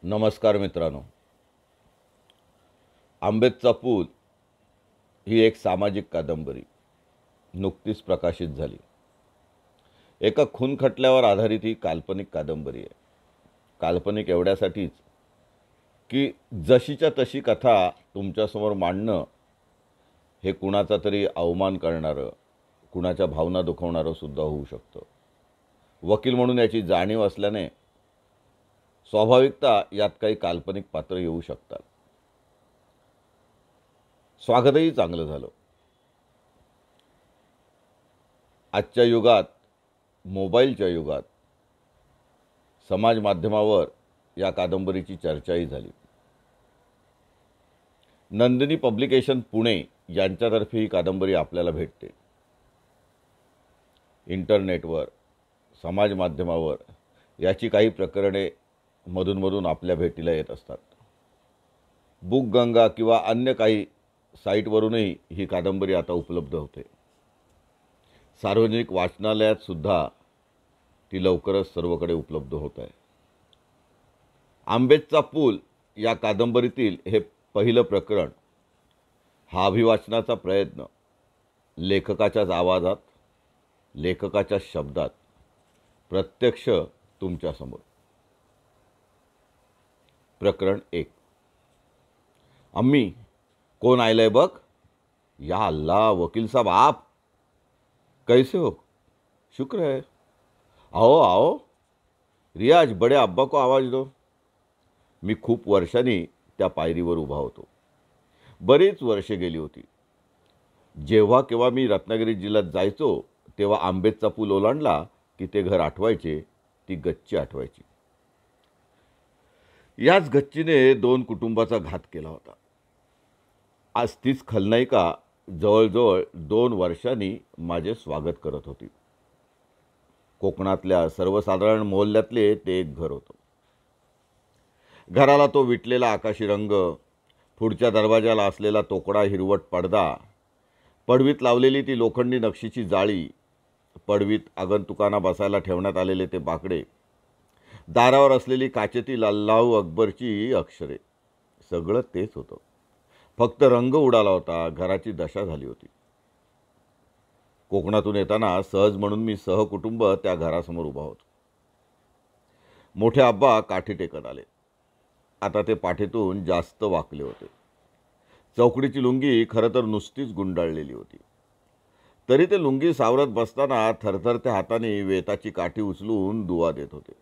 नमस्कार मित्रांनो. आंबेडचा पूल ही एक सामाजिक कादंबरी नुकतीच प्रकाशित झाली. एका खून खटल्यावर आधारित ही काल्पनिक कादंबरी आहे. काल्पनिक एवढ्यासाठीच की जशीच्या तशी कथा तुमच्यासमोर मांडणं हे कुणाचा तरी अवमान करणारं, कुणाच्या भावना दुखवणारं सुद्धा होऊ शकतं. वकील म्हणून याची जाणीव असल्याने स्वाभाविकता यात काही काल्पनिक पात्र येऊ शकतात. स्वागतही चांगलं झालं. आजच्या युगात, मोबाईलच्या युगात समाज माध्यमावर या कादंबरीची चर्चाही झाली. नंदिनी पब्लिकेशन पुणे यांच्यातर्फे ही कादंबरी आपल्याला भेटते. इंटरनेटवर, समाज माध्यमावर याची काही प्रकरणे मधूनमधून आपल्या भेटीला येत असतात. बुकगंगा किंवा अन्य काही साईटवरूनही ही कादंबरी आता उपलब्ध होते. सार्वजनिक वाचनालयात सुद्धा ती लवकरच सर्वकडे उपलब्ध होत आहे. आंबेडचा पूल या कादंबरीतील हे पहिलं प्रकरण. हा अभिवाचनाचा प्रयत्न लेखकाच्याच आवाजात, लेखकाच्या शब्दात प्रत्यक्ष तुमच्यासमोर. प्रकरण 1. अम्मी, कौन आयलय बघ. या अल्लाह, वकील साहब आप कैसे हो? शुक्र है. आओ आओ. रियाज, बड़े अब्बा को आवाज दो. मी खूप वर्षांनी त्या पायरीवर उभा होतो. बरीच वर्षे गेली होती. जेव्हा केव्हा मी रत्नागिरी जिल्ह्यात जायचो तेव्हा आंबेडचा पूल ओलांडला की ते घर आठवायचे, ती गच्ची आठवायची. याच गच्चीने 2 कुटुंबाचा घात केला होता. आज तीच खलनायिका जवळजवळ 2 वर्षांनी माझे स्वागत करत होती. कोकणातल्या सर्वसाधारण मोहल्ल्यातले ते एक घर होतं. घराला तो विटलेला आकाशी रंग, पुढच्या दरवाजाला असलेला तोकडा हिरवट पडदा, पडवीत लावलेली ती लोखंडी नक्षीची जाळी, पडवीत आगंतुकांना बसायला ठेवण्यात आलेले ते बाकडे, दारावर असलेली काचेतील अल्लाहू अकबरची अक्षरे, सगळं तेच होतं. फक्त रंग उडाला होता. घराची दशा झाली होती. कोकणातून येताना सहज म्हणून मी सहकुटुंब त्या घरासमोर उभा होतो. मोठे आब्बा काठी टेकत आले. आता ते पाठीतून जास्त वाकले होते. चौकडीची लुंगी खरं तर नुसतीच गुंडाळलेली होती. तरी ते लुंगी सावरत बसताना थरथरत्या हाताने वेताची काठी उचलून दुवा देत होते.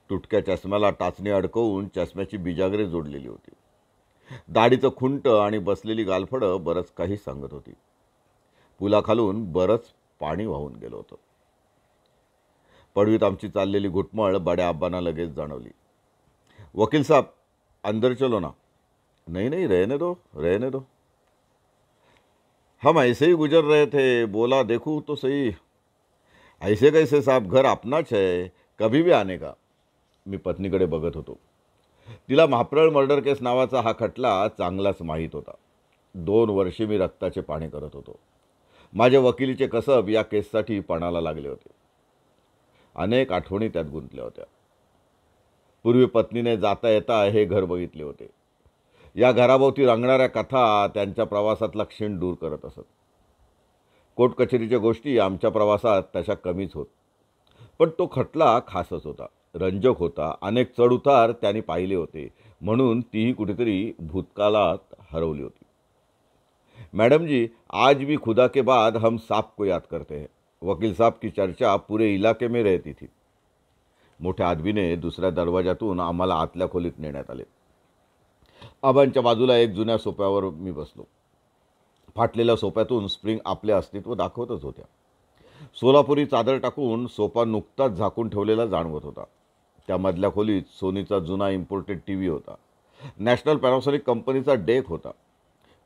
तुटक्या चष्म्याला टाचणी अडकवून चष्म्याची बिजागरे जोडलेली होती. दाढीचं खुंट आणि बसलेली गालफडं बरंच काही सांगत होती. पुलाखालून बरंच पाणी वाहून गेलं होतं. पडवीत आमची चाललेली घुटमळ बड्या आब्बांना लगेच जाणवली. वकील साहब, अंदर चलो ना. नहीं नहीं, रहने दो रहने दो. हम ऐसे ही गुजर रहे थे, बोला देखूं तो सही. ऐसे कैसे साहब, घर अपनाच है, कभी भी आने का. मी पत्नीकडे बघत होतो. तिला म्हाप्रळ मर्डर केस नावाचा हा खटला चांगलाच माहीत होता. 2 वर्षे मी रक्ताचे पाणी करत होतो. माझे वकिलीचे कसब या केससाठी पणाला लागले होते. अनेक आठवणी त्यात गुंतल्या होत्या. पूर्वी पत्नीने जाता येता हे घर बघितले होते. या घराभोवती रंगणाऱ्या कथा त्यांच्या प्रवासातला क्षीण दूर करत असत. कोर्ट कचेरीच्या गोष्टी आमच्या प्रवासात तशा कमीच होत. पण तो खटला खासच होता, रंजक होता. अनेक चढउतार त्यांनी पाहिले होते, म्हणून तीही कुठेतरी भूतकाळात हरवली होती. मैडम जी, आज भी खुदा के बाद हम सांप को याद करते हैं. वकील साहब की चर्चा पूरे इलाके में रहती थी. मोठ्या आदमीने दुसऱ्या दरवाजातून आम्हाला आतल्या खोलीत नेण्यात आले. आबांच्या बाजूला एक जुन्या सोफ्यावर मी बसलो. फाटलेल्या सोफ्यातून स्प्रिंग आपले अस्तित्व दाखवतच होत्या. सोलापुरी चादर टाकून सोफा नुकताच झाकून ठेवलेला जाणवत होता. त्या मधल्या खोलीत सोनीचा जुना इम्पोर्टेड टी व्ही होता. नॅशनल पॅनासॉनिक कंपनीचा डेक होता.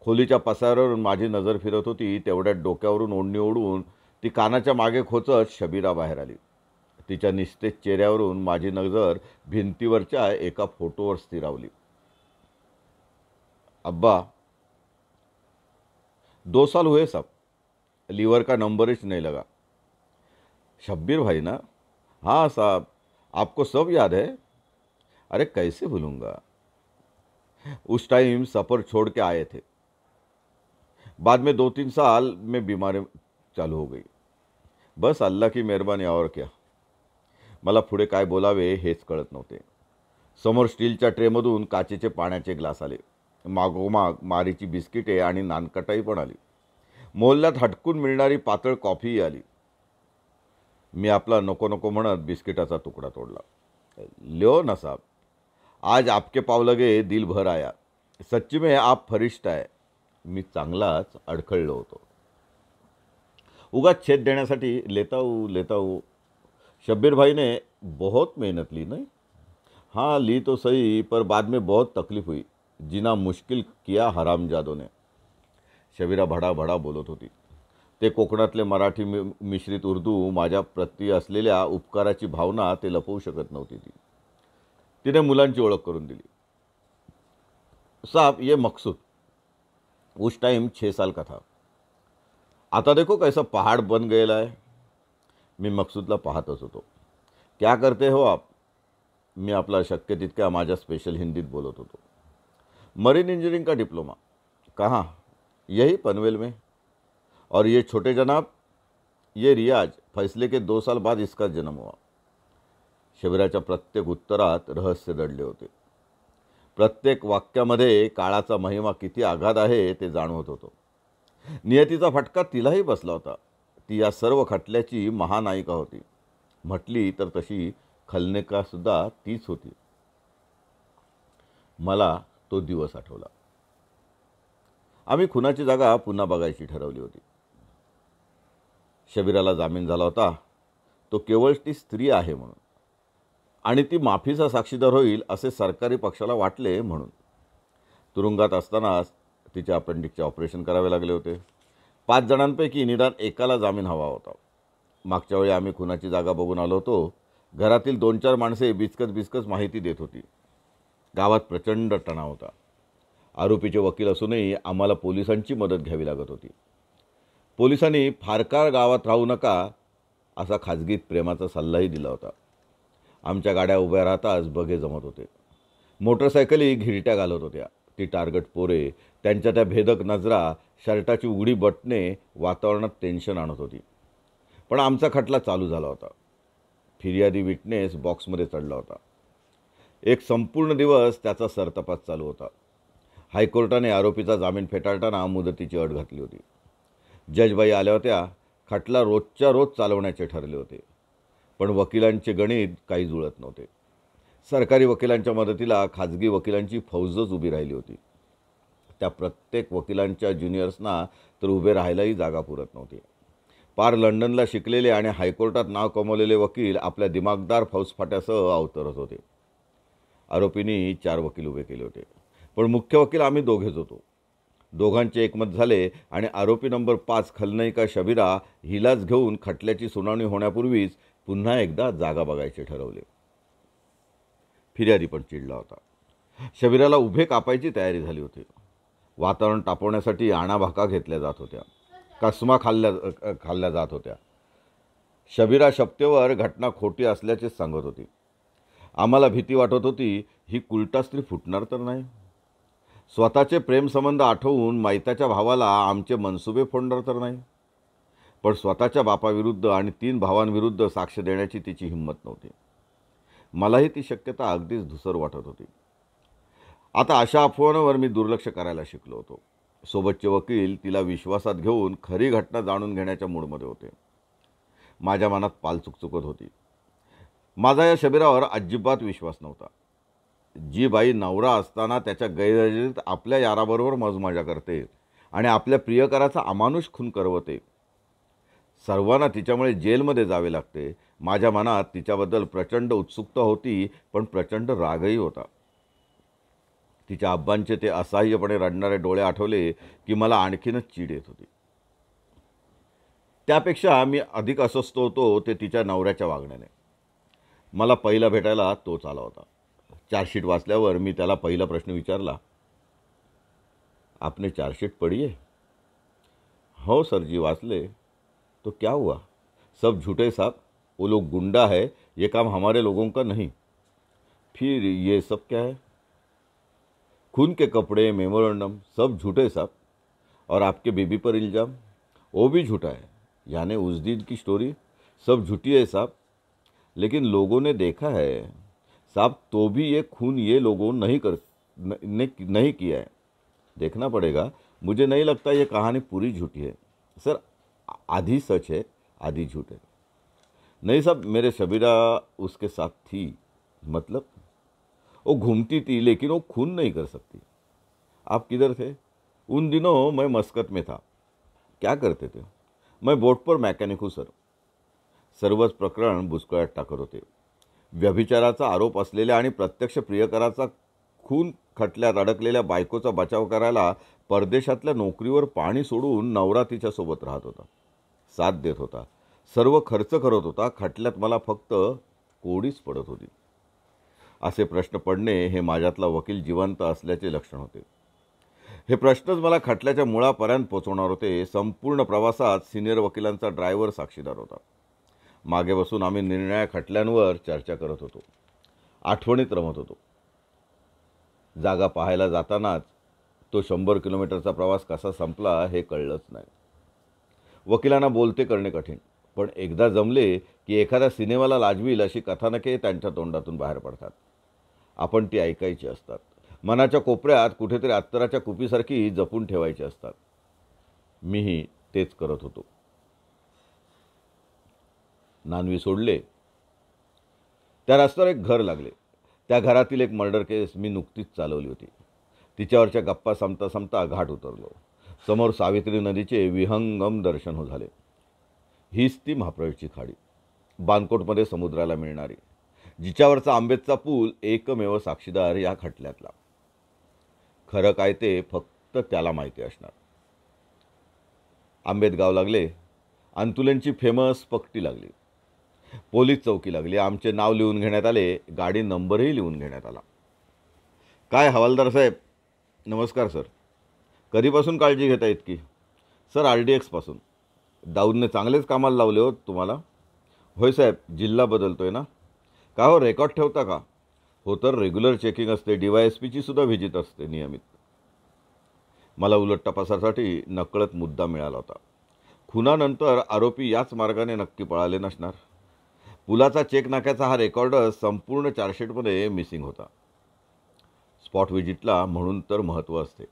खोलीच्या पसाऱ्यावरून माझी नजर फिरत होती. तेवढ्यात डोक्यावरून ओढणी ओढून ती कानाच्या मागे खोचत शबीरा बाहेर आली. तिच्या निस्तेज चेहऱ्यावरून माझी नजर भिंतीवरच्या एका फोटोवर स्थिरावली. अब्बा, 2 साल हुए साहब, लीवर का नंबर ही नहीं लगा. शब्बीर भाई ना? हाँ साहब, आपको सब याद है? अरे कैसे भूलूंगा, उस टाइम सफ़र छोड़ के आए थे। बाद में 2-3 साल में बीमारी चालू हो गई। बस अल्लाह की मेहरबानी, और क्या। मला पुढे काय बोलावे हेच कळत नव्हते. समोर स्टीलच्या ट्रेमधून काचेचे पाण्याचे ग्लास आले. मागोमाग मारीची बिस्किटे आणि नानकटाई पण आली. मोहल्ल्यात हटकून मिळणारी पातळ कॉफीही आली. मी आपला नको नको म्हणत बिस्किटाचा तुकडा तोडला. ल्यो ना साहब, आज आपके पाव लगे दिल भर आया. सच्ची में आप फरिश्ता है. मी चांगलाच अडखळलो होतो. उगाच छेद देण्यासाठी लेता हूँ. शब्बीर भाई ने बहुत मेहनत ली नहीं. हाँ ली तो सही, पर बाद में बहुत तकलीफ हुई. जीना मुश्किल किया हरामजादों ने. शबीरा भडाभडा बोलत होती. ते कोकणातले मराठी मिश्रित उर्दू, माझ्या प्रती असलेल्या उपकाराची भावना ते लपवू शकत नव्हती ती. तिने मुलांची ओळख करून दिली. साहब ये मकसूद, उस टाइम 6 साल का था. आता देखो कैसा पहाड़ बन गया है. मी मकसूदला पाहतच होतो. क्या करते हो आप. मी आपला शक्य तितक्या माझ्या स्पेशल हिंदीत बोलत होतो. मरीन इंजीनियरिंग का डिप्लोमा. कहाँ. यही पनवेल में. और ये छोटे जनाब, ये रियाज. फैसले के 2 साल बाद इसका जन्म हुआ. शबीराच्या प्रत्येक उत्तरात रहस्य दडले होते. प्रत्येक वाक्यामध्ये काळाचा महिमा किती आघात आहे ते जाणवत होतो. नियतीचा फटका तिलाही बसला होता. ती या सर्व खटल्याची महानायिका होती. म्हटली तर तशी खलनायिकासुद्धा तीच होती. मला तो दिवस आठवला. आम्ही खुनाची जागा पुन्हा बघायची ठरवली होती. शबीराला जामीन झाला होता तो केवळ ती स्त्री आहे म्हणून, आणि ती माफीचा साक्षीदार होईल असे सरकारी पक्षाला वाटले म्हणून. तुरुंगात असतानाच तिच्या अपेंडिक्सचे ऑपरेशन करावे लागले होते. 5 जणांपैकी निदान एकाला जामीन हवा होता. मागच्या वेळी आम्ही खुनाची जागा बघून आलो होतो. घरातील 2-4 माणसे बिचकत माहिती देत होती. गावात प्रचंड तणाव होता. आरोपीचे वकील असूनही आम्हाला पोलिसांची मदत घ्यावी लागत होती. पोलिसांनी फारकार गावात राहू नका असा खाजगीत प्रेमाचा सल्लाही दिला होता. आमच्या गाड्या उभ्या राहताच बघे जमत होते. मोटरसायकली घिरट्या घालत होत्या. ती टार्गेट पोरे, त्यांच्या त्या भेदक नजरा, शर्टाची उघडी बटणे वातावरणात टेन्शन आणत होती. पण आमचा खटला चालू झाला होता. फिर्यादी विटनेस बॉक्समध्ये चढला होता. एक संपूर्ण दिवस त्याचा सरतपास चालू होता. हायकोर्टाने आरोपीचा जामीन फेटाळताना मुदतीची अट घातली होती. जजबाई आल्या होत्या. खटला रोजच्या रोज चालवण्याचे ठरले होते. पण वकिलांचे गणित काही जुळत नव्हते. सरकारी वकिलांच्या मदतीला खाजगी वकिलांची फौजच उभी राहिली होती. त्या प्रत्येक वकिलांच्या ज्युनियर्सना तर उभे राहायलाही जागा पुरत नव्हती. पार लंडनला शिकलेले आणि हायकोर्टात नाव कमवलेले वकील आपल्या दिमागदार फौजफाट्यासह अवतरत होते. आरोपींनी 4 वकील उभे केले होते, पण मुख्य वकील आम्ही दोघेच होतो. दोघांचे एकमत झाले आणि आरोपी नंबर 5 खलनायिका शबीरा हिलाच घेऊन खटल्याची सुनावणी होण्यापूर्वीच पुन्हा एकदा जागा बघायचे ठरवले. फिर्यादी पण चिडला होता. शबीराला उभे कापायची तयारी झाली होती. वातावरण तापवण्यासाठी आणाभाका घेतल्या जात होत्या. कसमा खाल्ल्या जात होत्या. शबीरा शपथेवर घटना खोटी असल्याचेच सांगत होती. आम्हाला भीती वाटत होती, ही कुलटा स्त्री फुटणार तर नाही. स्वतःचे प्रेमसंबंध आठवून मैताच्या भावाला आमचे मनसुबे फोडणार तर नाही. पण स्वतःच्या बापाविरुद्ध आणि 3 भावांविरुद्ध साक्ष देण्याची तिची हिंमत नव्हती. मलाही ती शक्यता अगदीच धुसर वाटत होती. आता अशा अफवांवर मी दुर्लक्ष करायला शिकलो होतो. सोबतचे वकील तिला विश्वासात घेऊन खरी घटना जाणून घेण्याच्या मूडमध्ये होते. माझ्या मनात पाल चुकचुकत होती. माझा या शबीरावर अजिबात विश्वास नव्हता. जी बाई नवरा असताना त्याच्या गैरहजेरीत आपल्या याराबरोबर मजमजा करते आणि आपल्या प्रियकराचा अमानुष खून करवते. सर्वांना तिच्यामुळे जेलमध्ये जावे लागते. माझ्या मनात तिच्याबद्दल प्रचंड उत्सुकता होती, पण प्रचंड रागही होता. तिच्या आब्बांचे ते असहाय्यपणे रडणारे डोळे आठवले की मला आणखीनच चीड येत होती. त्यापेक्षा मी अधिक अस्वस्थ होतो ते तिच्या नवऱ्याच्या वागण्याने. मला पहिला भेटायला तोच आला होता. चार्जशीट वाचल्यावर मी त्याला पहिला प्रश्न विचारला, आपने चार्जशीट पढ़ी है. हो सर जी वाचले. तो क्या हुआ. सब झूठे साहब, वो लोग गुंडा है, ये काम हमारे लोगों का नहीं. फिर ये सब क्या है? खून के कपड़े, मेमोरेंडम सब झूठे साहब। और आपके बीबी पर इल्ज़ाम, वो भी झूठा है। यानी उस दिन की स्टोरी सब झूठी है साहब। लेकिन लोगों ने देखा है साहब, तो भी ये खून ये लोगों नहीं किया है। देखना पड़ेगा। मुझे नहीं लगता ये कहानी पूरी झूठी है सर। आधी सच है, आधी झूठ है। नहीं साहब, मेरे शबीरा उसके साथ थी। मतलब वो घूमती थी, लेकिन वो खून नहीं कर सकती। आप किधर थे उन दिनों? मैं मस्कत में था। क्या करते थे? मैं बोट पर मैकॅनिक हूँ सर। सर्वच प्रकरण बुचकळ्यात टाकत होते. व्यभिचाराचा आरोप असलेल्या आणि प्रत्यक्ष प्रियकराचा खून खटल्यात अडकलेल्या बायकोचा बचाव करायला परदेशातल्या नोकरीवर पाणी सोडून नवरा तिच्यासोबत राहत होता, साथ देत होता, सर्व खर्च करत होता. खटल्यात मला फक्त कोडीच पडत होती. असे प्रश्न पडणे हे माझ्यातला वकील जिवंत असल्याचे लक्षण होते. हे प्रश्नच मला खटल्याच्या मुळापर्यंत पोहोचवणार होते. संपूर्ण प्रवासात सिनियर वकिलांचा ड्रायव्हर साक्षीदार होता. मागे बसून आम्ही निर्णया खटल्यांवर चर्चा करत होतो, आठवणीत रमत होतो. जागा पाहायला जातानाच तो 100 किलोमीटरचा प्रवास कसा संपला हे कळलंच नाही. वकिलांना बोलते करणे कठीण, पण एकदा जमले की एखाद्या सिनेमाला लाजवील अशी कथानके त्यांच्या तोंडातून बाहेर पडतात. आपण ती ऐकायची असतात. मनाच्या कोपऱ्यात कुठेतरी अत्तराच्या कुपीसारखी जपून ठेवायची असतात. मीही तेच करत होतो. नानवी सोडले. त्या रस्त्यावर एक घर लागले. त्या घरातील एक मर्डर केस मी नुकतीच चालवली होती. तिच्यावरच्या गप्पा संपता संपता घाट उतरलो. समोर सावित्री नदीचे विहंगम दर्शन झाले. हीच ती महाप्रवेशची खाडी, बानकोटमध्ये समुद्राला मिळणारी, जिच्यावरचा आंबेतचा पूल एकमेव साक्षीदार या खटल्यातला. खरं काय ते फक्त त्याला माहिती असणार. आंबेत गाव लागले. अंतुलेंची फेमस पकटी लागली. पोलीस चौकी लागली. आमचे नाव लिहून घेण्यात आले. गाडी नंबरही लिहून घेण्यात आला. काय हवालदार साहेब? नमस्कार सर. कधीपासून काळजी घेता इतकी? सर, RDXपासून. दाऊदने चांगलेच कामाला लावले हो तुम्हाला. होय साहेब, जिल्हा बदलतोय ना. का हो, रेकॉर्ड ठेवता का? हो तर रेग्युलर चेकिंग असते. DYSPची सुद्धा व्हिजिट असते नियमित. मला उलट तपासासाठी नकळत मुद्दा मिळाला होता. खुनानंतर आरोपी याच मार्गाने नक्की पळाले नसणार. पुलाचा चेक नाक्याचा हा रेकॉर्ड संपूर्ण चार्जशीटमध्ये मिसिंग होता. स्पॉट व्हिजिटला म्हणून तर महत्त्व असते.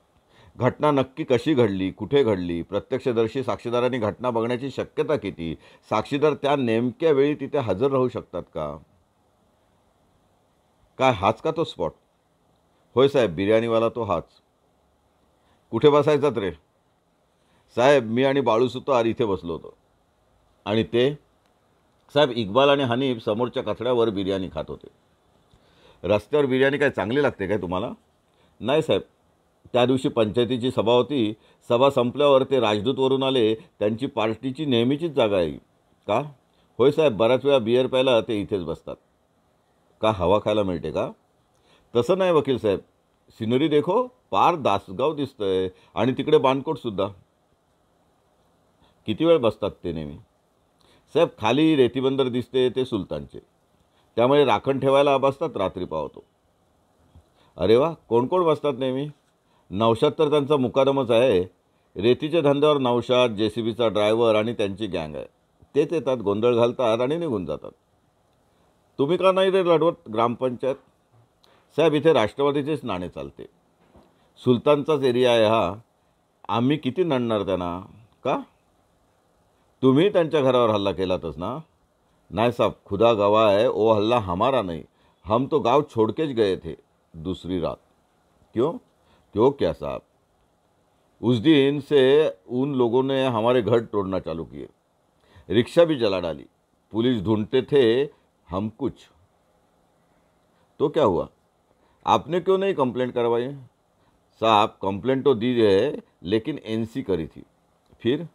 घटना नक्की कशी घडली, कुठे घडली, प्रत्यक्षदर्शी साक्षीदारांनी घटना बघण्याची शक्यता किती, साक्षीदार त्या नेमक्या वेळी तिथे हजर राहू शकतात का? काय हाच का तो स्पॉट? होय साहेब, बिर्याणीवाला तो हाच. कुठे बसायचात रे? साहेब, मी आणि बाळू सुतार इथे बसलो होतो. आणि ते? साहेब, इक्बाल आणि हनीफ समोरच्या कचड्यावर बिर्याणी खात होते. रस्त्यावर बिर्याणी काय चांगली लागते काय तुम्हाला? नाही साहेब, त्या दिवशी पंचायतीची सभा होती. सभा संपल्यावर ते राजदूतवरून आले. त्यांची पार्टीची नेहमीचीच जागा आहे. का? होय साहेब, बऱ्याच वेळा बियर प्यायला ते इथेच बसतात. का हवा खायला मिळते का? तसं नाही वकील साहेब. सिनरी देखो, पार दासगाव दिसतंय. आणि तिकडे बानकोटसुद्धा. किती वेळ बसतात ते नेहमी? साहेब, खाली रेतीबंदर दिसते ते सुलतानचे, त्यामुळे राखण ठेवायला बसतात रात्री पावतो. अरे वा, कोण कोण बसतात नेहमी? नौशाद तर त्यांचा मुकादमच आहे. रेतीच्या धंद्यावर नौशाद, JCBचा ड्रायव्हर आणि त्यांची गँग आहे. तेच येतात, गोंधळ घालतात आणि निघून जातात. तुम्ही का नाही रे लढवत ग्रामपंचायत? साहेब, इथे राष्ट्रवादीचेच नाणे चालते. सुलतानचाच एरिया आहे हा. आम्ही किती नडणार त्यांना? का? तुम्ही त्यांच्या घरावर हल्ला केलातच ना? नहीं साहब, खुदा गवाह है, वो हल्ला हमारा नहीं. हम तो गांव छोड़ के गए थे दूसरी रात. क्यों? क्यों क्या साहब? उस दिन से उन लोगों ने हमारे घर तोड़ना चालू किए, रिक्शा भी जला डाली. पुलिस ढूंढते थे हम कुछ. तो क्या हुआ? आपने क्यों नहीं कंप्लेंट करवाई? साहब, कंप्लेंट तो दी है, लेकिन NC करी थी. फिर?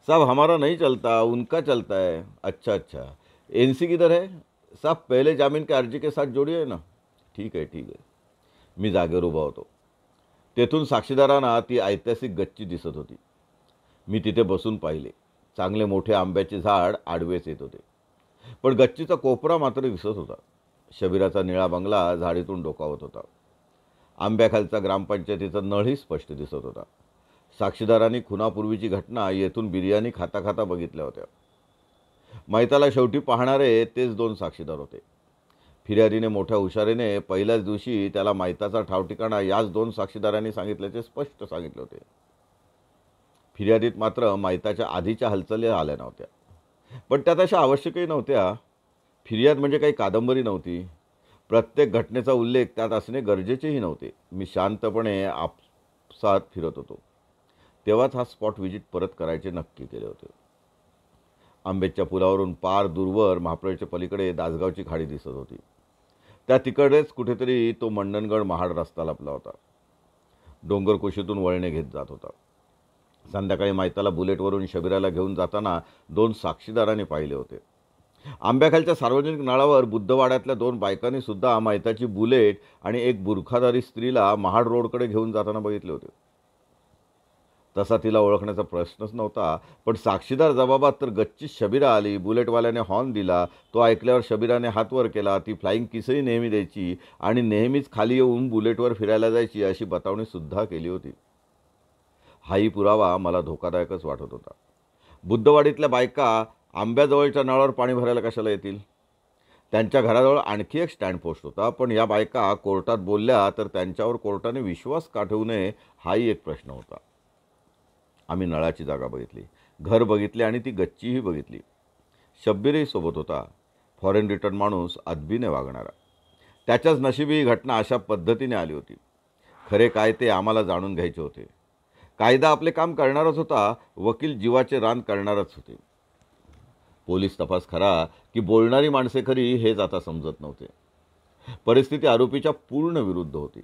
साहब, हमारा नहीं चलता, उनका चलता है. अच्छा अच्छा, NC किधर है? साहब, पहले जामीन के अर्जी के साथ जोड़िए ना. ठीक आहे, ठीक आहे. मी जागेवर उभा होतो. तेथून साक्षीदारांना ती ऐतिहासिक गच्ची दिसत होती. मी तिथे बसून पाहिले. चांगले मोठे आंब्याचे झाड आडवेच येत होते, पण गच्चीचा कोपरा मात्र दिसत होता. शबीराचा निळा बंगला झाडीतून डोकावत होता. आंब्याखालचा ग्रामपंचायतीचा नळही स्पष्ट दिसत होता. साक्षीदारांनी खुनापूर्वीची घटना येथून बिर्याणी खाता खाता बघितल्या होत्या. मैताला शेवटी पाहणारे तेच 2 साक्षीदार होते. फिर्यादीने मोठ्या हुशारीने पहिल्याच दिवशी त्याला मैताचा ठावठिकाणा याच 2 साक्षीदारांनी सांगितल्याचे स्पष्ट सांगितले होते. फिर्यादीत मात्र मैताच्या आधीच्या हालचाली आल्या नव्हत्या. पण त्या तशा आवश्यकही नव्हत्या. फिर्याद म्हणजे काही कादंबरी नव्हती. प्रत्येक घटनेचा उल्लेख त्यात असणे गरजेचेही नव्हते. मी शांतपणे आपसात फिरत होतो. तेव्हाच हा स्पॉट व्हिजिट परत करायचे नक्की केले होते. आंबेच्या पुलावरून पार दूरवर महापळच्या पलीकडे दासगावची खाडी दिसत होती. त्या तिकडेच कुठेतरी तो मंडणगड महाड रस्ता लपला होता. डोंगर कुशीतून वळणे घेत जात होता. संध्याकाळी मैताला बुलेटवरून शबीराला घेऊन जाताना 2 साक्षीदारांनी पाहिले होते. आंब्याखालच्या सार्वजनिक नळावर बुद्धवाड्यातल्या 2 बायकांनी सुद्धा मैताची बुलेट आणि एक बुरखाधारी स्त्रीला महाड रोडकडे घेऊन जाताना बघितले होते. तसा तिला ओळखण्याचा प्रश्नच नव्हता. पण साक्षीदार जबाबात तर गच्ची शबीरा आली. बुलेटवाल्याने हॉर्न दिला. तो ऐकल्यावर शबीराने हात वर केला. ती फ्लाईंग किसही नेहमी द्यायची आणि नेहमीच खाली येऊन बुलेटवर फिरायला जायची अशी बतावणीसुद्धा केली होती. हाही पुरावा मला धोकादायकच वाटत होता. बुद्धवाडीतल्या बायका आंब्याजवळच्या नळावर पाणी भरायला कशाला येतील? त्यांच्या घराजवळ आणखी एक स्टँड पोस्ट होता. पण या बायका कोर्टात बोलल्या तर त्यांच्यावर कोर्टाने विश्वास का ठेवू नये हाही एक प्रश्न होता. आम्ही नळाची जागा बघितली, घर बघितले आणि ती गच्चीही बघितली. शब्बीरही सोबत होता. फॉरेन रिटर्न माणूस अदबीने वागणारा. त्याच्याच नशिबी ही घटना अशा पद्धतीने आली होती. खरे काय ते आम्हाला जाणून घ्यायचे होते. कायदा आपले काम करणारच होता. वकील जीवाचे रान करणारच होते. पोलीस तपास खरा की बोलणारी माणसे खरी हेच आता समजत नव्हते. परिस्थिती आरोपीच्या पूर्ण विरुद्ध होती.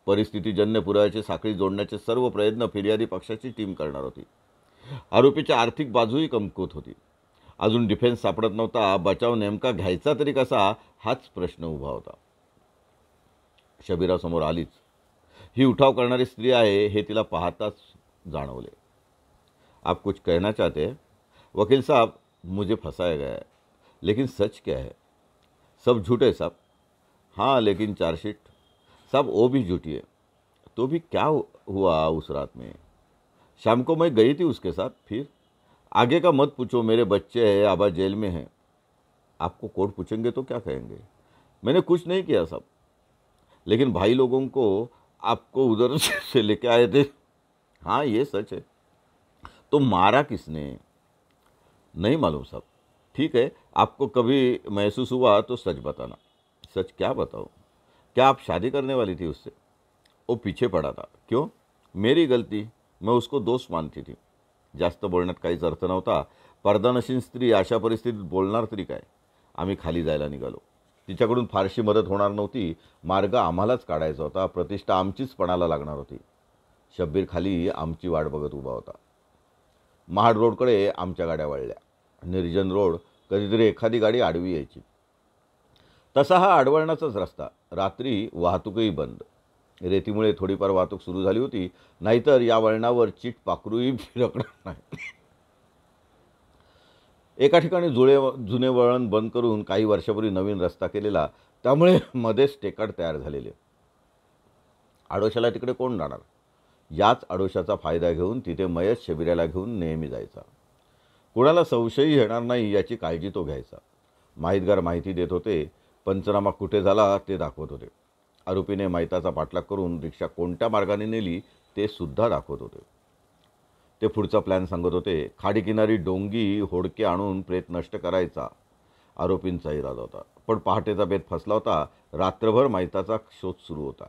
परिस्थितीजन्य पुराव्याची साखळी जोडण्याचे सर्व प्रयत्न फिर्यादी पक्षाची टीम करणार होती. आरोपीची आर्थिक बाजूही कमकुवत होती. अजून डिफेन्स सापडत नव्हता. बचाव नेमका घ्यायचा तरी कसा हाच प्रश्न उभा होता. शबीरासमोर आलीच. ही उठाव करणारी स्त्री आहे हे तिला पाहताच जाणवले. आप कुछ कहना चाहते हैं? वकील साहब, मुझे फंसाया गया है, लेकिन सच क्या है? सब झूठ है साहब. हाँ, लेकिन चार्जशीट साहब वो भी झूठी है. तो भी क्या हुआ उस रात में? शाम को मैं गई थी उसके साथ. फिर आगे का मत पूछो. मेरे बच्चे हैं, आबा जेल में हैं. आपको कोर्ट पूछेंगे तो क्या कहेंगे? मैंने कुछ नहीं किया साहब, लेकिन भाई लोगों को आपको उधर से लेके आए थे. हाँ, ये सच है. तो मारा किसने? नहीं मालूम साहब. ठीक है, आपको कभी महसूस हुआ तो सच बताना. सच क्या बताओ? क्या आप शादी करने वाली थी उससे? वो पीछे पड़ा था. क्यों? मेरी गलती. मैं उसको दोस्त मानती थी. जास्त बोलण्यात काहीच अर्थ नव्हता. पर्दानशीन स्त्री अशा परिस्थितीत बोलणार तरी काय? आम्ही खाली जायला निघालो. तिच्याकडून फारशी मदत होणार नव्हती. मार्ग आम्हालाच काढायचा होता. प्रतिष्ठा आमचीच पणाला लागणार होती. शब्बीर खाली आमची वाट बघत उभा होता. महाड रोडकडे आमच्या गाड्या वळल्या. निर्जन रोड. कधीतरी एखादी गाडी आडवी यायची. तसा हा आडवळणाचाच रस्ता. रात्री वाहतूकही बंद. रेतीमुळे थोडीफार वाहतूक सुरू झाली होती. नाहीतर या वळणावर चीट पाखरूही फिरकणार नाही. एका ठिकाणी जुने वळण बंद करून काही वर्षापूर्वी नवीन रस्ता केलेला. त्यामुळे मध्येच टेकाड तयार झालेले. आडोशाला तिकडे कोण जाणार? याच आडोशाचा फायदा घेऊन तिथे मयत शबीराला घेऊन नेहमी जायचा. कोणाला संशयही येणार नाही याची काळजी तो घ्यायचा. माहितगार माहिती देत होते. पंचनामा कुठे झाला ते दाखवत होते. आरोपीने मैताचा पाठलाग करून रिक्षा कोणत्या मार्गाने नेली ते सुद्धा दाखवत होते. ते पुढचा प्लॅन सांगत होते. खाडीकिनारी डोंगी होडके आणून प्रेत नष्ट करायचा आरोपींचा इरादा होता. पण पहाटेचा बेत फसला होता. रात्रभर मैताचा शोध सुरू होता.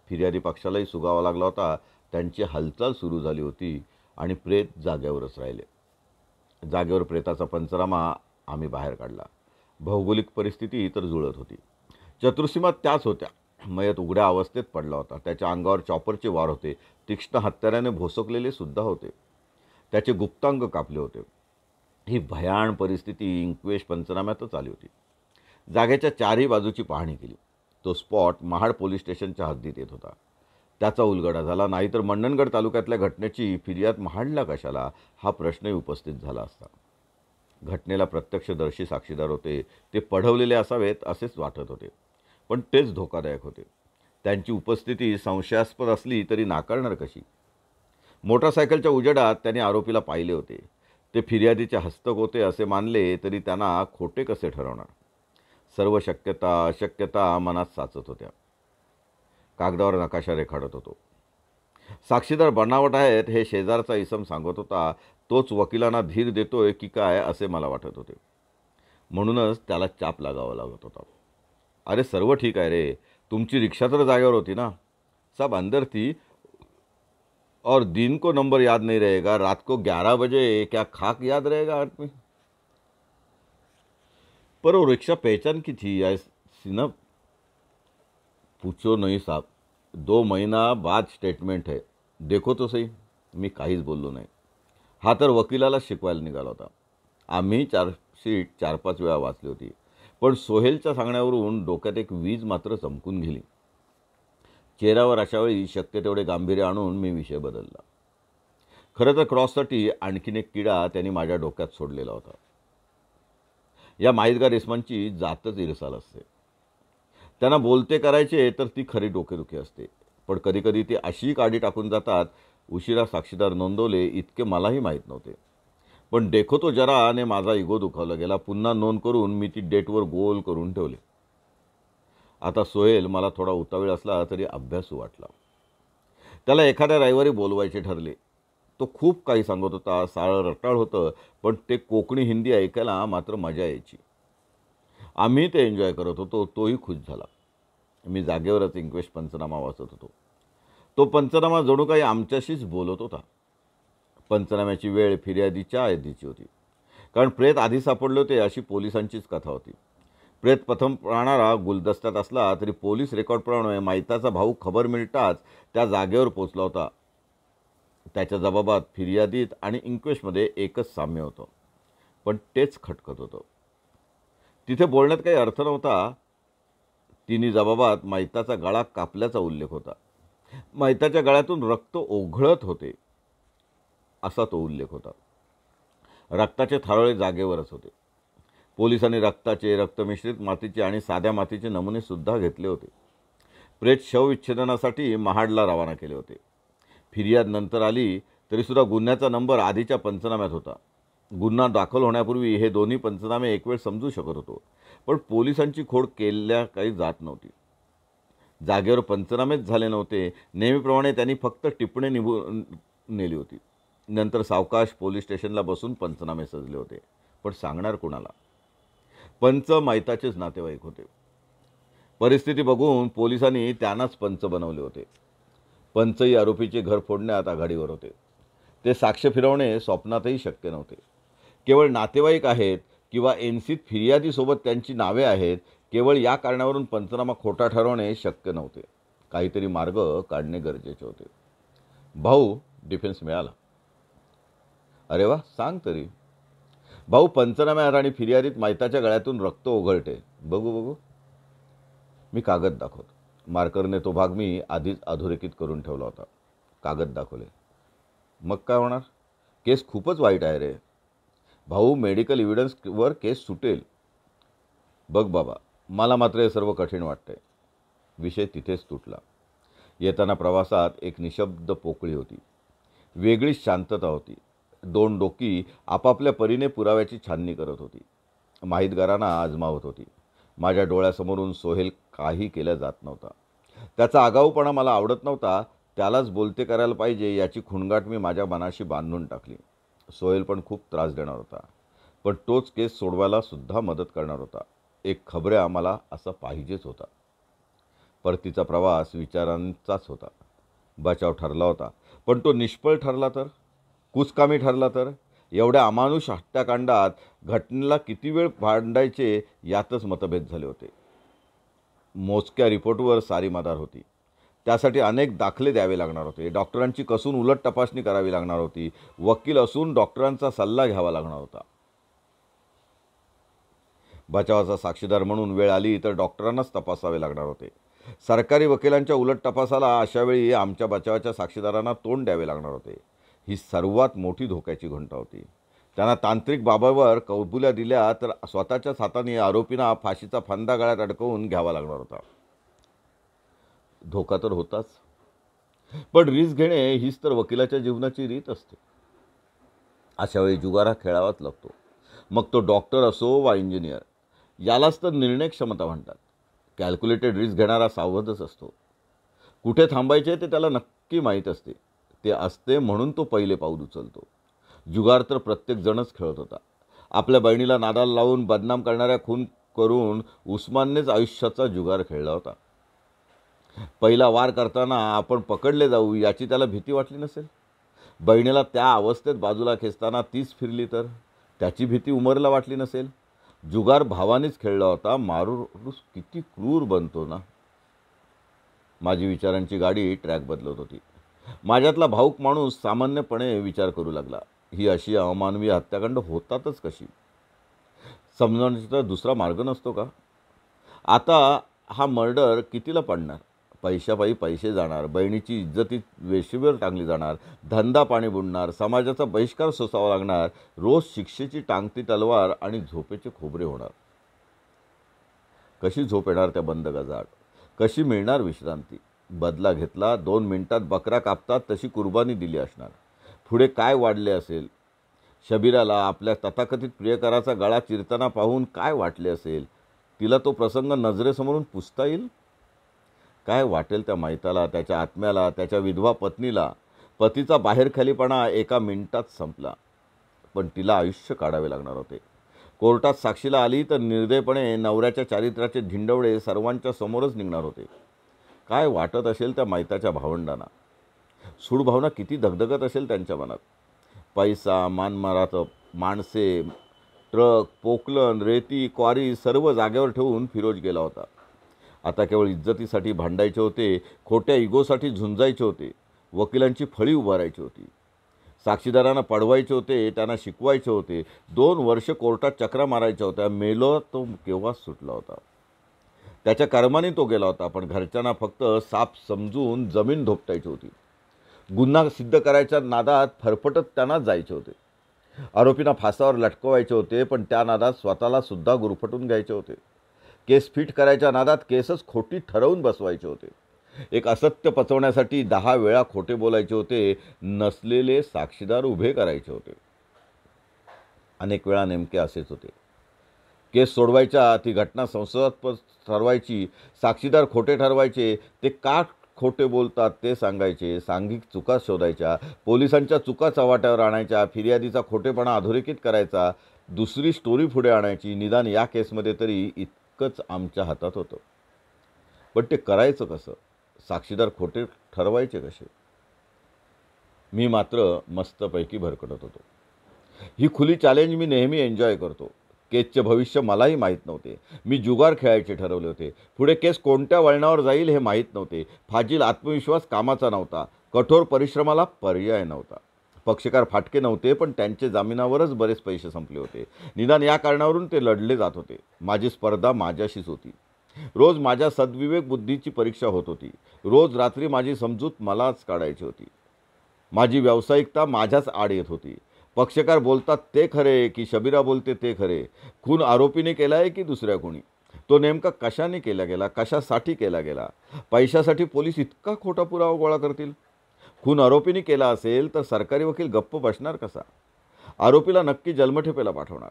फिर्यादी पक्षालाही सुगावा लागला होता. त्यांची हालचाल सुरू झाली होती आणि प्रेत जाग्यावरच राहिले. जागेवर प्रेताचा पंचनामा आम्ही बाहेर काढला. भौगोलिक परिस्थिती तर जुळत होती. चतुर्सीमा त्याच होत्या. मयत उघड्या अवस्थेत पडला होता. त्याच्या अंगावर चॉपरचे वार होते. तीक्ष्ण हत्याराने भोसकलेले सुद्धा होते. त्याचे गुप्तांग कापले होते. ही भयाण परिस्थिती इंक्वेश पंचनाम्यातच आली होती. जागेच्या चारही बाजूची पाहणी केली. तो स्पॉट महाड पोलीस स्टेशनच्या हद्दीत येत होता. त्याचा उलगडा झाला. नाहीतर मंडणगड तालुक्यातल्या घटनेची फिर्याद महाडला कशाला हा प्रश्नही उपस्थित झाला असता. घटनेला प्रत्यक्षदर्शी साक्षीदार होते. ते पढवलेले असावेत असेच वाटत होते, पण तेच धोकादायक होते. त्यांची उपस्थिती संशयास्पद असली तरी नाकारणार कशी? मोटारसायकलच्या उजेडात त्यांनी आरोपीला पाहिले होते. ते फिर्यादीचे हस्तक होते असे मानले तरी त्यांना खोटे कसे ठरवणार? सर्व शक्यता अशक्यता मनात साचत होत्या. कागदावर नकाशा रेखाटत होतो. साक्षीदार बनावट आहेत हे शेजारचा इसम सांगत होता. तोच वकिलांना धीर देतोय की काय असे मला वाटत होते. म्हणूनच त्याला चाप लागावा लागत होता. अरे सर्व ठीक आहे रे, तुमची रिक्षा तर जागेवर होती ना. सब अंदर थी और दिन को नंबर याद नहीं रहेगा, रात को 11 बजे क्या खाक याद रहेगा आदमी? पर वो रिक्शा पहचान की थी ऐसी ना? पूछो नहीं साहब, 2 महीना बाद स्टेटमेंट है, देखो तो सही. मी काहीच बोललो नाही. हा तर वकिलाला शिकवायला निघाला होता. आम्ही चार्जशीट 4-5 वेळा वाचली होती, पण सोहेलच्या सांगण्यावरून डोक्यात एक वीज मात्र चमकून गेली. चेहऱ्यावर अशावेळी शक्य तेवढे गांभीर्य आणून मी विषय बदलला. खरं तर क्रॉससाठी आणखीन एक किडा त्यांनी माझ्या डोक्यात सोडलेला होता. या माहितगार इसमांची जातच इरसाल असते. त्यांना बोलते करायचे तर ती खरी डोकेदुखी असते, पण कधीकधी ते अशी काडी टाकून जातात. उशिरा साक्षीदार नोंदवले इतके मलाही माहीत नव्हते, पण देखो तो जराने माझा इगो दुखावला गेला. पुन्हा नोंद करून मी ती डेटवर गोल करून ठेवले. आता सोहेल मला थोडा उतावीळ असला तरी अभ्यासू वाटला. त्याला एखाद्या रविवारी बोलवायचे ठरले. तो खूप काही सांगत होता. सारं रटाळ होतं, पण ते कोकणी हिंदी ऐकायला मात्र मजा यायची. आम्ही ते एन्जॉय करत होतो. तोही खुश झाला. मी जागेवरच इंग्वेश पंचनामा वाचत होतो. तो पंचनामा जणू काही आमच्याशीच बोलत होता. पंचनाम्याची वेळ फिर्यादीच्या आधीची होती, कारण प्रेत आधी सापडले होते अशी पोलिसांचीच कथा होती. प्रेत प्रथम प्राणारा गुलदस्त्यात असला तरी पोलीस रेकॉर्डप्रमाणे माहिताचा भाऊ खबर मिळताच त्या जागेवर पोचला होता. त्याच्या जबाबात फिर्यादीत आणि इंक्वेशमध्ये एकच साम्य होतं, पण तेच खटकत होतं. तिथे बोलण्यात काही अर्थ नव्हता. तिन्ही जबाबात माहिताचा गळा कापल्याचा उल्लेख होता. माहिताच्या गळ्यातून रक्त ओघळत होते असा तो उल्लेख होता. रक्ताचे थारोळे जागेवरच होते. पोलिसांनी रक्ताचे, रक्तमिश्रित मातीचे आणि साध्या मातीचे नमुने सुद्धा घेतले होते. प्रेत शवविच्छेदनासाठी महाडला रवाना केले होते. फिर्याद नंतर आली तरीसुद्धा गुन्ह्याचा नंबर आधीच्या पंचनाम्यात होता. गुन्हा दाखल होण्यापूर्वी हे दोन्ही पंचनामे एक वेळ समजू शकत होतो, पण पोलिसांची खोड केल्या काही जात नव्हती. जागेवर पंचनामेच झाले नव्हते. नेहमीप्रमाणे त्यांनी फक्त टिपणे नेली होती. नंतर सावकाश पोलीस स्टेशनला बसून पंचनामे सजले होते, पण सांगणार कुणाला? पंच माहिताचेच नातेवाईक होते. परिस्थिती बघून पोलिसांनी त्यांनाच पंच बनवले होते. पंचही आरोपीचे घर फोडण्यात आघाडीवर होते. ते साक्ष फिरवणे स्वप्नातही शक्य नव्हते. केवळ नातेवाईक आहेत किंवा एनसीत फिर्यादीसोबत त्यांची नावे आहेत, केवळ या कारणावरून पंचनामा खोटा ठरवणे शक्य नव्हते. काहीतरी मार्ग काढणे गरजेचे होते. भाऊ, डिफेन्स मिळाला. अरे वा, सांग तरी. भाऊ, पंचनाम्यात आणि फिर्यादीत माहिताच्या गळ्यातून रक्त ओघळते. बघू बघू. मी कागद दाखवतो. मार्करने तो भाग मी आधीच अधोरेखित करून ठेवला होता. कागद दाखवले. मग काय होणार? केस खूपच वाईट आहे रे भाऊ. मेडिकल एव्हिडन्सवर केस सुटेल. बघ बाबा, मला मात्र हे सर्व कठीण वाटतंय. विषय तिथेच तुटला. येताना प्रवासात एक निशब्द पोकळी होती. वेगळीच शांतता होती. 2 डोकी आपापल्या परीने पुराव्याची छाननी करत होती. माहितगारांना आजमावत होती. माझ्या डोळ्यासमोरून सोहेल काही केल्या जात नव्हता. त्याचा आगाऊपणा मला आवडत नव्हता. त्यालाच बोलते करायला पाहिजे याची खुणगाट मी माझ्या मनाशी बांधून टाकली. सोहेल पण खूप त्रास देणार होता, पण तोच केस सोडवायला सुद्धा मदत करणार होता. एक खबऱ्या मला असा पाहिजेच होता. परतीचा प्रवास विचारांचाच होता. बचाव ठरला होता, पण तो निष्फळ ठरला तर? कुचकामी ठरला तर? एवढ्या अमानुष हत्याकांडात घटनेला किती वेळ भांडायचे यातच मतभेद झाले होते. मोजक्या रिपोर्टवर सारी मदार होती. त्यासाठी अनेक दाखले द्यावे लागणार होते. डॉक्टरांची कसून उलट तपासणी करावी लागणार होती. वकील असून डॉक्टरांचा सल्ला घ्यावा लागणार होता. बचावाचा साक्षीदार म्हणून वेळ आली तर डॉक्टरांनाच तपासावे लागणार होते. सरकारी वकिलांच्या उलट तपासाला अशावेळी आमच्या बचावाच्या साक्षीदारांना तोंड द्यावे लागणार होते. ही सर्वात मोठी धोक्याची घंटा होती. त्यांना तांत्रिक बाबावर कबुल्या दिल्या तर स्वतःच्याच हाताने आरोपींना फाशीचा फंदा गळ्यात अडकवून घ्यावा लागणार होता. धोका तर होताच, पण रिस्क घेणे हीच तर वकिलाच्या जीवनाची रीत असते. अशा वेळी जुगार हा खेळावाच लागतो. मग तो डॉक्टर असो वा इंजिनियर. यालाच तर निर्णय क्षमता म्हणतात. कॅल्क्युलेटेड रिस्क घेणारा सावधच असतो. कुठे थांबायचे ते त्याला नक्की माहीत असते. ते असते म्हणून तो पहिले पाऊल उचलतो. जुगार तर प्रत्येक जणच खेळत होता. आपल्या बहिणीला नादाला लावून बदनाम करणाऱ्या खून करून उस्माननेच आयुष्याचा जुगार खेळला होता. पहिला वार करताना आपण पकडले जाऊ याची त्याला भीती वाटली नसेल. बहिणीला त्या अवस्थेत बाजूला खेचताना तीच फिरली तर त्याची भीती उमरला वाटली नसेल. जुगार भावानेच खेळला होता. माणूस किती क्रूर बनतो ना. माझी विचारांची गाडी ट्रॅक बदलत होती. माझ्यातला भाऊक माणूस सामान्यपणे विचार करू लागला, ही अशी अमानवी हत्याकांड होतातच कशी? समजण्याचा दुसरा मार्ग नसतो का? आता हा मर्डर कितीला पडणार? पैशापायी पैसे जाणार, बहिणीची इज्जती वेशीवर टांगली जाणार, धंदा पाणी बुडणार, समाजाचा बहिष्कार सोसावा लागणार, रोज शिक्षेची टांगती तलवार आणि झोपेचे खोबरे होणार. कशी झोप येणार त्या बंद गजाआड? कशी मिळणार विश्रांती? बदला घेतला, 2 मिनिटात बकरा कापतात तशी कुर्बानी दिली असणार. पुढे काय वाढले असेल? शबीराला आपल्या तथाकथित प्रियकराचा गळा चिरताना पाहून काय वाटले असेल? तिला तो प्रसंग नजरेसमोरून पुसता येईल? काय वाटेल त्या माहिताला, त्याच्या आत्म्याला, त्याच्या विधवा पत्नीला? पतीचा बाहेरखालीपणा एका मिनिटात संपला, पण तिला आयुष्य काढावे लागणार होते. कोर्टात साक्षीला आली तर निर्दयपणे नवऱ्याच्या चारित्र्याचे ढिंडवळे सर्वांच्या समोरच निघणार होते. काय वाटत असेल त्या माहिताच्या भावंडांना? सूडभावना किती धगधगत असेल त्यांच्या मनात? पैसा, मानमारात माणसे, ट्रक, पोकलन, रेती, क्वारी सर्व जागेवर ठेवून फिरोज गेला होता. आता केवळ इज्जतीसाठी भांडायचे होते, खोट्या इगोसाठी झुंजायचे होते, वकिलांची फळी उभारायची होती, साक्षीदारांना पडवायचे होते, त्यांना शिकवायचे होते, 2 वर्ष कोर्टात चक्रा मारायच्या होत्या. मेलो तो केव्हाच सुटला होता. त्याच्या कर्माने तो गेला होता, पण घरच्यांना फक्त साप समजून जमीन धोपटायची होती. गुन्हा सिद्ध करायच्या नादात फरफटत त्यांना जायचे होते. आरोपींना फासावर लटकवायचे होते, पण त्या नादात स्वतःला सुद्धा गुरफटून घ्यायचे होते. केस फिट करायच्या नादात केसच खोटी ठरवून बसवायचे होते. एक असत्य पचवण्यासाठी 10 वेळा खोटे बोलायचे होते. नसलेले साक्षीदार उभे करायचे होते. अनेक वेळा नेमके असेच होते. केस सोडवायच्या, ती घटना संसदात ठरवायची, साक्षीदार खोटे ठरवायचे, ते का खोटे बोलतात ते सांगायचे, सांघिक चुका शोधायच्या, पोलिसांच्या चुका चव्हाट्यावर आणायच्या, फिर्यादीचा खोटेपणा अधोरेखित करायचा, दुसरी स्टोरी पुढे आणायची. निदान या केसमध्ये तरी इतकंच आमच्या हातात होतं. पण ते करायचं कसं? साक्षीदार खोटे ठरवायचे कसे? मी मात्र मस्तपैकी भरकटत होतो. ही खुली चॅलेंज मी नेहमी एन्जॉय करतो. केसचे भविष्य मलाही माहीत नव्हते. मी जुगार खेळायचे ठरवले होते. पुढे केस कोणत्या वळणावर जाईल हे माहीत नव्हते. फाजील आत्मविश्वास कामाचा नव्हता. कठोर परिश्रमाला पर्याय नव्हता. पक्षकार फाटके नव्हते, पण त्यांचे जामिनावरच बरेच पैसे संपले होते. निदान या कारणावरून ते लढले जात होते. माझी स्पर्धा माझ्याशीच होती. रोज माझ्या सद्विवेक बुद्धीची परीक्षा होत होती. रोज रात्री माझी समजूत मलाच काढायची होती. माझी व्यावसायिकता माझ्याच आड येत होती. पक्षकार बोलतात ते खरे की शबीरा बोलते ते खरे? खून आरोपीने केला आहे की दुसऱ्या कोणी? तो नेमका कशाने केला गेला? कशासाठी केला गेला? पैशासाठी पोलीस इतका खोटा पुरावा गोळा करतील? खून आरोपीने केला असेल तर सरकारी वकील गप्प बसणार कसा? आरोपीला नक्की जन्मठेपेला पाठवणार.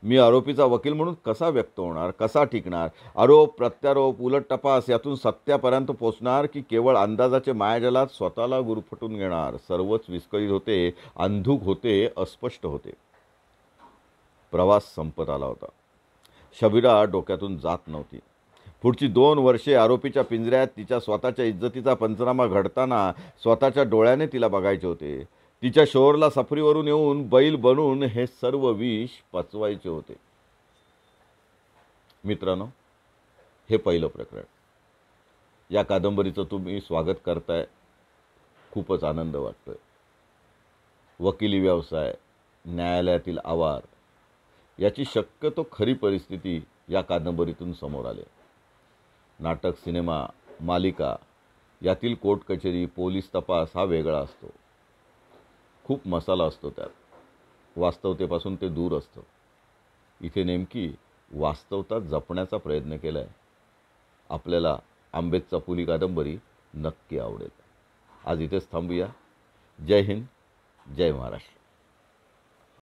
मी आरोपीचा वकील म्हणून कसा व्यक्त होणार? कसा टिकणार? आरोप, प्रत्यारोप, उलट तपास यातून सत्यापर्यंत पोचणार की केवळ अंदाजाचे मायाजालात स्वतःला गुरफटून घेणार? सर्वच विस्कळीत होते, अंधुक होते, अस्पष्ट होते. प्रवास संपत आला होता. शबीरा डोक्यातून जात नव्हती. पुढची 2 वर्षे आरोपीच्या पिंजऱ्यात तिच्या स्वतःच्या इज्जतीचा पंचनामा घडताना स्वतःच्या डोळ्याने तिला बघायचे होते. तिच्या शोरला सफरीवरून येऊन बैल बनून हे सर्व विष पचवायचे होते. मित्रांनो, हे पहिलं प्रकरण. या कादंबरीचं तुम्ही स्वागत करताय, खूपच आनंद वाटतोय. वकिली व्यवसाय, न्यायालयातील आवार याची शक्यतो खरी परिस्थिती या कादंबरीतून समोर आली. नाटक, सिनेमा, मालिका यातील कोर्ट कचेरी, पोलीस तपास हा वेगळा असतो. खूप मसाला असतो त्यात. वास्तवतेपासून ते दूर असतं. इथे नेमकी वास्तवता जपण्याचा प्रयत्न केला आहे. आपल्याला आंबेत चपोली कादंबरी नक्की आवडेल. आज इथेच थांबूया. जय हिंद, जय महाराष्ट्र.